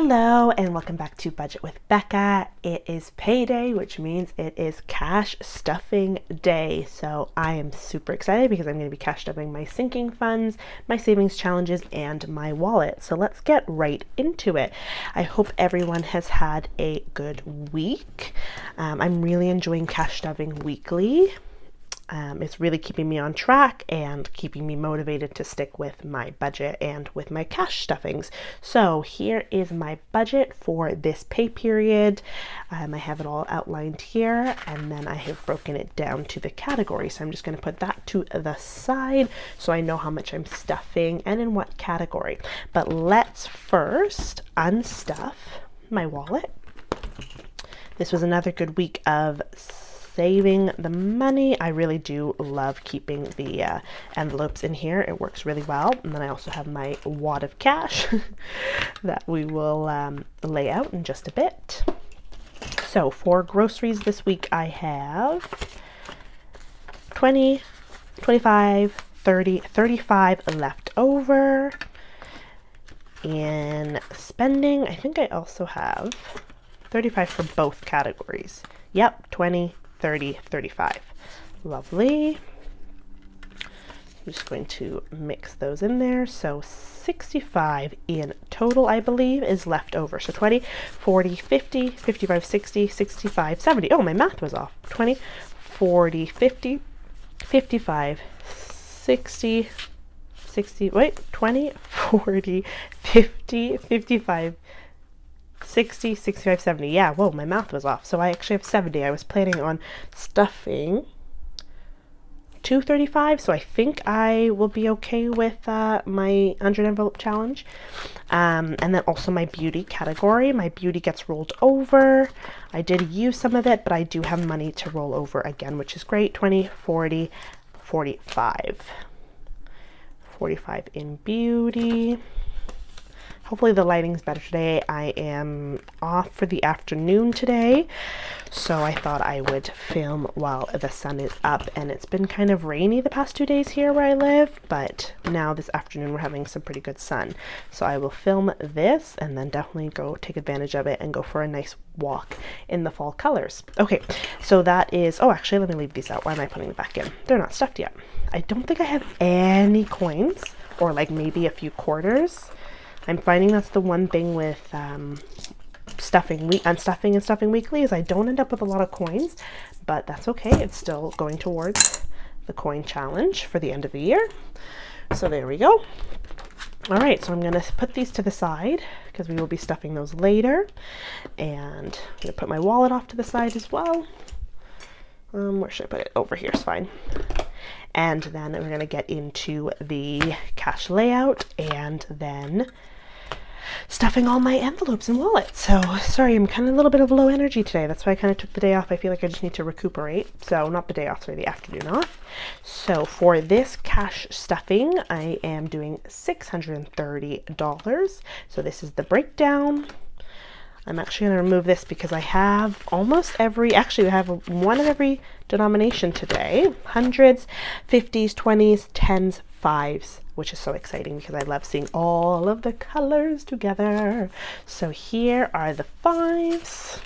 Hello and welcome back to Budget with Becca. It is payday, which means it is cash stuffing day. So I am super excited because I'm going to be cash stuffing my sinking funds, my savings challenges, and my wallet. So let's get right into it. I hope everyone has had a good week. I'm really enjoying cash stuffing weekly. It's really keeping me on track and keeping me motivated to stick with my budget and with my cash stuffings. So here is my budget for this pay period. I have it all outlined here, and then I have broken it down to the categories. So I'm just going to put that to the side so I know how much I'm stuffing and in what category. But let's first unstuff my wallet. This was another good week of saving the money. I really do love keeping the envelopes in here. It works really well. And then I also have my wad of cash that we will lay out in just a bit. So for groceries this week, I have 20, 25, 30, 35 left over. In spending, I think I also have 35 for both categories. Yep, 20, 30, 35. Lovely. I'm just going to mix those in there. So 65 in total, I believe, is left over. So 20, 40, 50, 55, 60, 65, 70. Oh, my math was off. 20, 40, 50, 55, 60, 60, wait, 20, 40, 50, 55, 60, 65, 70. Yeah, whoa, my math was off. So I actually have 70. I was planning on stuffing 235, so I think I will be okay with my 100 envelope challenge. And then also my beauty category. My beauty gets rolled over. I did use some of it, but I do have money to roll over again, which is great. 20, 40, 45. 45 in beauty. Hopefully the lighting's better today. I am off for the afternoon today, so I thought I would film while the sun is up, and it's been kind of rainy the past 2 days here where I live, but now this afternoon we're having some pretty good sun. So I will film this and then definitely go take advantage of it and go for a nice walk in the fall colors. Okay, so that is, oh, actually, let me leave these out. Why am I putting them back in? They're not stuffed yet. I don't think I have any coins, or like maybe a few quarters. I'm finding that's the one thing with unstuffing and stuffing weekly is I don't end up with a lot of coins, but that's okay. It's still going towards the coin challenge for the end of the year. So there we go. All right, so I'm going to put these to the side because we will be stuffing those later. And I'm going to put my wallet off to the side as well. Where should I put it? Over here is fine. And then we're going to get into the cash layout and then stuffing all my envelopes and wallets. So sorry, I'm kind of a little bit of low energy today. That's why I kind of took the day off. I feel like I just need to recuperate. So not the day off, sorry, the afternoon off. So for this cash stuffing, I am doing $630. So this is the breakdown. I'm actually going to remove this because I have almost every, actually we have one of every denomination today. Hundreds, 50s, 20s, 10s, 5s, which is so exciting because I love seeing all of the colors together. So here are the 5s.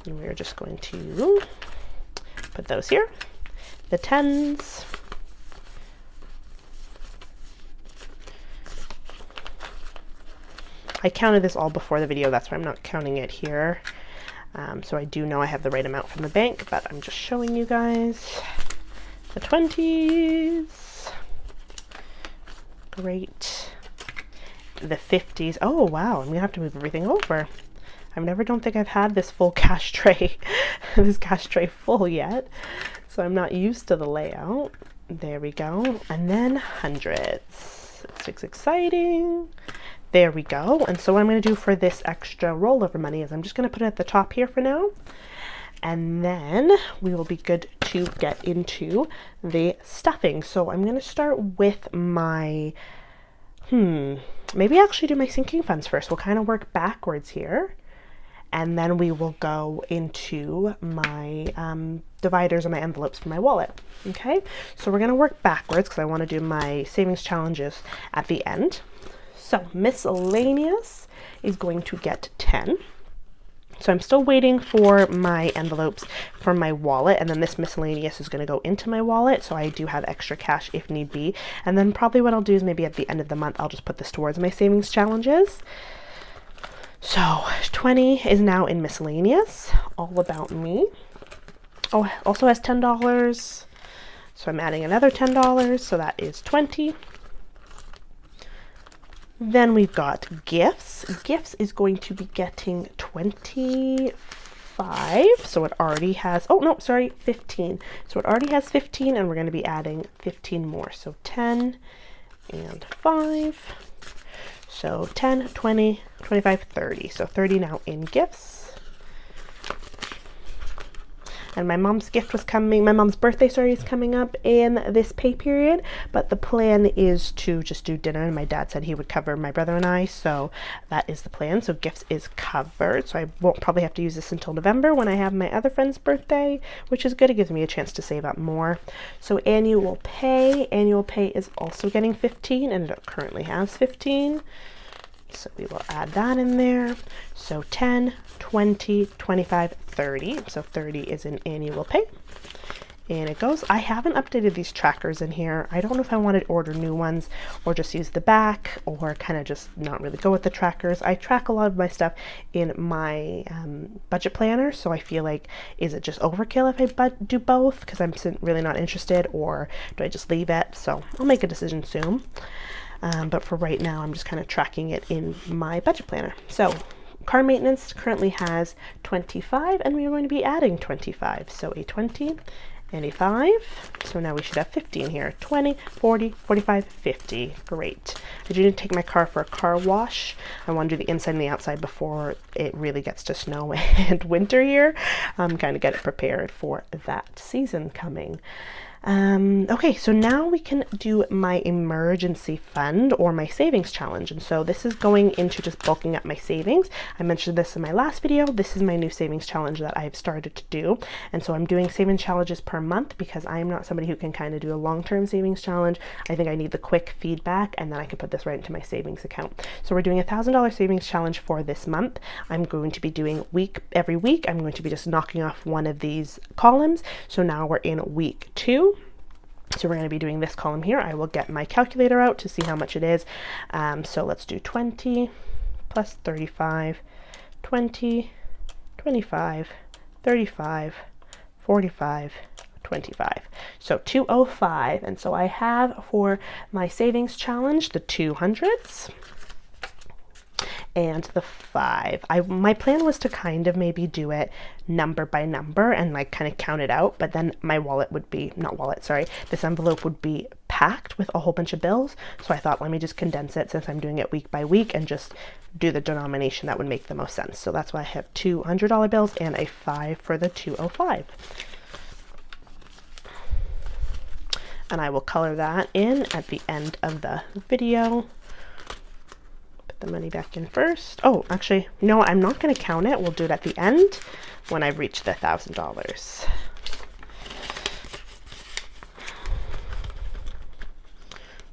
And we're just going to put those here. The 10s. I counted this all before the video, that's why I'm not counting it here. So I do know I have the right amount from the bank, but I'm just showing you guys. The 20s. Great. The 50s. Oh, wow, I'm gonna have to move everything over. Don't think I've had this full cash tray, this cash tray full yet. So I'm not used to the layout. There we go. And then hundreds. It's exciting. There we go. And so what I'm going to do for this extra rollover money is I'm just going to put it at the top here for now. And then we will be good to get into the stuffing. So I'm going to start with my, maybe actually do my sinking funds first. We'll kind of work backwards here. And then we will go into my dividers and my envelopes for my wallet. Okay, so we're going to work backwards because I want to do my savings challenges at the end. So miscellaneous is going to get 10. So I'm still waiting for my envelopes for my wallet, and then this miscellaneous is going to go into my wallet, so I do have extra cash if need be. And then probably what I'll do is maybe at the end of the month I'll just put this towards my savings challenges. So 20 is now in miscellaneous, all about me. Oh, also has $10, so I'm adding another $10, so that is 20. Then we've got gifts. Gifts is going to be getting 25, so it already has, oh no, sorry, 15. So it already has 15, and we're going to be adding 15 more. So 10 and 5. So 10, 20, 25, 30. So 30 now in gifts. And my mom's gift was coming, my mom's birthday, sorry, is coming up in this pay period, but the plan is to just do dinner, and my dad said he would cover my brother and I, so that is the plan. So gifts is covered, so I won't probably have to use this until November when I have my other friend's birthday, which is good. It gives me a chance to save up more. So annual pay is also getting 15, and it currently has 15. So we will add that in there. So 10, 20, 25, 30. So 30 is an annual pay. And it goes. I haven't updated these trackers in here. I don't know if I want to order new ones or just use the back or kind of just not really go with the trackers. I track a lot of my stuff in my budget planner, so I feel like, is it just overkill if I do both because I'm really not interested, or do I just leave it? So I'll make a decision soon. But for right now, I'm just kind of tracking it in my budget planner. So car maintenance currently has 25, and we are going to be adding 25. So a 20 and a 5. So now we should have 50 in here. 20, 40, 45, 50. Great. I do need to take my car for a car wash. I want to do the inside and the outside before it really gets to snow and winter here. Kind of get it prepared for that season coming. Okay, so now we can do my emergency fund or my savings challenge. And so this is going into just bulking up my savings. I mentioned this in my last video. This is my new savings challenge that I've started to do. And so I'm doing savings challenges per month because I'm not somebody who can kind of do a long-term savings challenge. I think I need the quick feedback, and then I can put this right into my savings account. So we're doing a $1,000 savings challenge for this month. I'm going to be doing every week. I'm going to be just knocking off one of these columns. So now we're in week 2. So we're going to be doing this column here. I will get my calculator out to see how much it is. So let's do 20 plus 35, 20, 25, 35, 45, 25. So 205. And so I have for my savings challenge the 200s and the 5. My plan was to kind of maybe do it number by number and like kind of count it out, but then my wallet would be, this envelope would be packed with a whole bunch of bills. So I thought, let me just condense it since I'm doing it week by week and just do the denomination that would make the most sense. So that's why I have $200 bills and a 5 for the 205. And I will color that in at the end of the video. The money back in first. Oh, actually, no, I'm not going to count it. We'll do it at the end when I've reached the $1,000.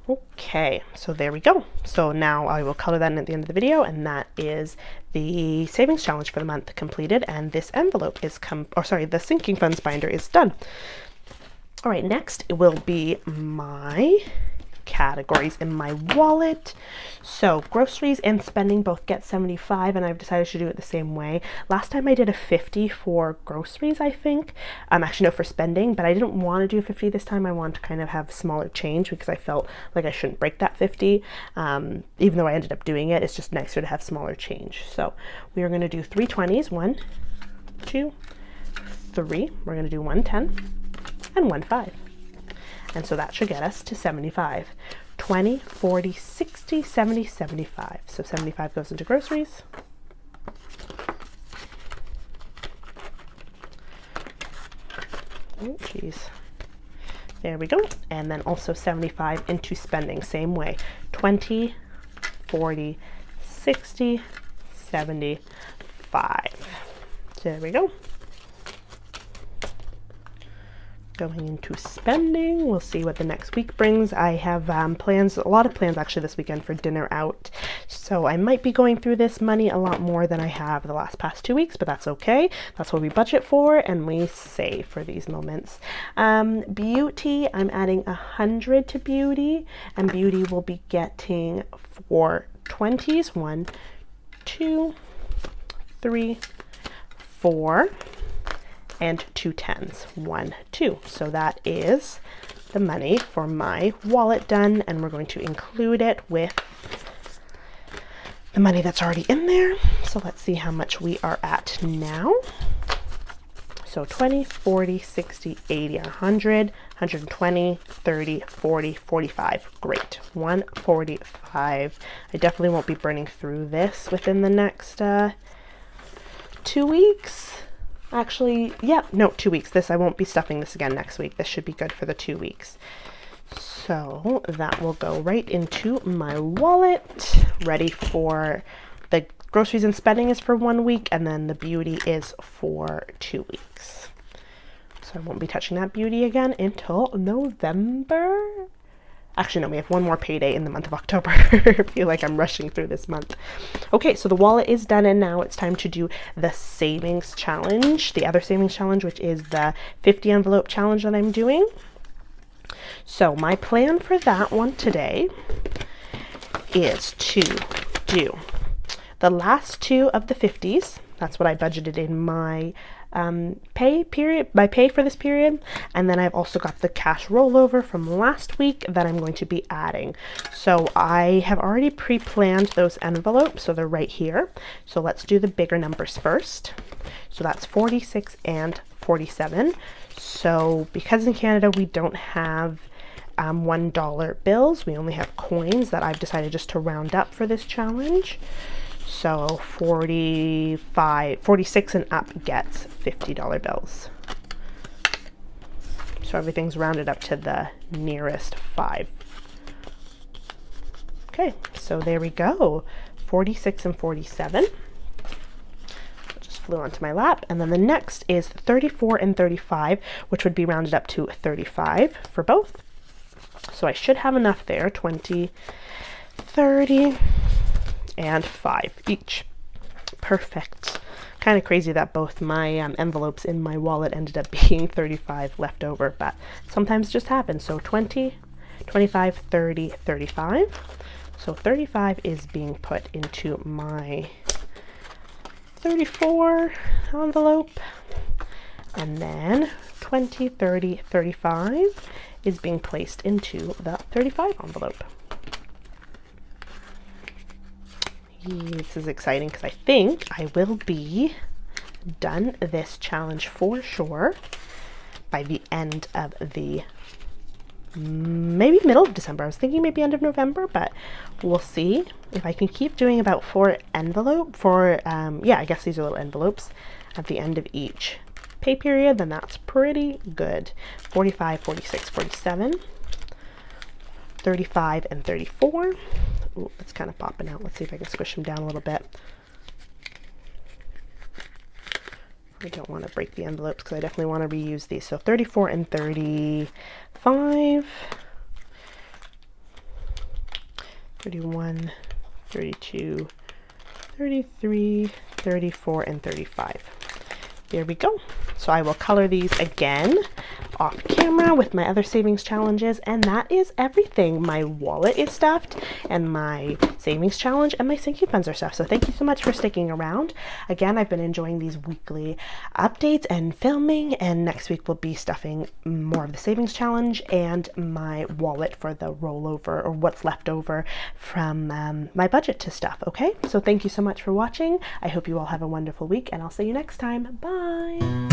Okay, so there we go. So now I will color that in at the end of the video, and that is the savings challenge for the month completed, and this envelope is the sinking funds binder is done. All right, next it will be my categories in my wallet. So groceries and spending both get 75, and I've decided to do it the same way. Last time I did a 50 for groceries, I think. Actually, no, for spending, but I didn't want to do a 50 this time. I wanted to kind of have smaller change because I felt like I shouldn't break that 50. Even though I ended up doing it, it's just nicer to have smaller change. So we are going to do 3 20s. 1, 2, 3. We're going to do 1 10 and 1 5. And so that should get us to 75. 20, 40, 60, 70, 75. So 75 goes into groceries. Oh, geez. There we go. And then also 75 into spending, same way. 20, 40, 60, 75. So there we go. going into spending. We'll see what the next week brings. I have plans, a lot of plans actually this weekend for dinner out. So I might be going through this money a lot more than I have the past 2 weeks, but that's okay. That's what we budget for and we save for these moments. Beauty, I'm adding 100 to beauty, and beauty will be getting 4 20s. 1, 2, 3, 4. And 2 10s, 1, 2. So that is the money for my wallet done, and we're going to include it with the money that's already in there. So let's see how much we are at now. So 20, 40, 60, 80, 100, 120, 30, 40, 45. Great. 145. I definitely won't be burning through this within the next 2 weeks. Actually, yeah, no, 2 weeks. I won't be stuffing this again next week. This should be good for the 2 weeks. So that will go right into my wallet, ready for the groceries and spending is for 1 week, and then the beauty is for 2 weeks. So I won't be touching that beauty again until November. Actually, no, we have one more payday in the month of October. I feel like I'm rushing through this month. Okay, so the wallet is done, and now it's time to do the savings challenge, the other savings challenge, which is the 50 envelope challenge that I'm doing. So my plan for that one today is to do the last 2 of the 50s. That's what I budgeted in my pay for this period, and then I've also got the cash rollover from last week that I'm going to be adding. So I have already pre-planned those envelopes, so they're right here. So let's do the bigger numbers first. So that's 46 and 47. So because in Canada we don't have $1 bills, we only have coins that I've decided just to round up for this challenge. So 46 and up gets $50 bills. So everything's rounded up to the nearest 5. Okay, so there we go. 46 and 47. Just flew onto my lap. And then the next is 34 and 35, which would be rounded up to 35 for both. So I should have enough there. 20, 30. And 5 each. Perfect. Kind of crazy that both my envelopes in my wallet ended up being 35 left over, but sometimes it just happens. So 20, 25, 30, 35. So 35 is being put into my 34 envelope, and then 20, 30, 35 is being placed into the 35 envelope. This is exciting because I think I will be done this challenge for sure by the end of the maybe middle of December. I was thinking maybe end of November, but we'll see. If I can keep doing about 4 yeah, I guess these are little envelopes at the end of each pay period, then that's pretty good. 45, 46, 47, 35, and 34. Ooh, it's kind of popping out. Let's see if I can squish them down a little bit. I don't want to break the envelopes because I definitely want to reuse these. So 34 and 35, 31, 32, 33, 34, and 35. There we go. So I will color these again off camera with my other savings challenges, and that is everything. My wallet is stuffed, and my savings challenge and my sinking funds are stuffed. So thank you so much for sticking around. Again, I've been enjoying these weekly updates and filming, and next week we'll be stuffing more of the savings challenge and my wallet for the rollover, or what's left over from my budget to stuff. Okay, so thank you so much for watching. I hope you all have a wonderful week, and I'll see you next time. Bye.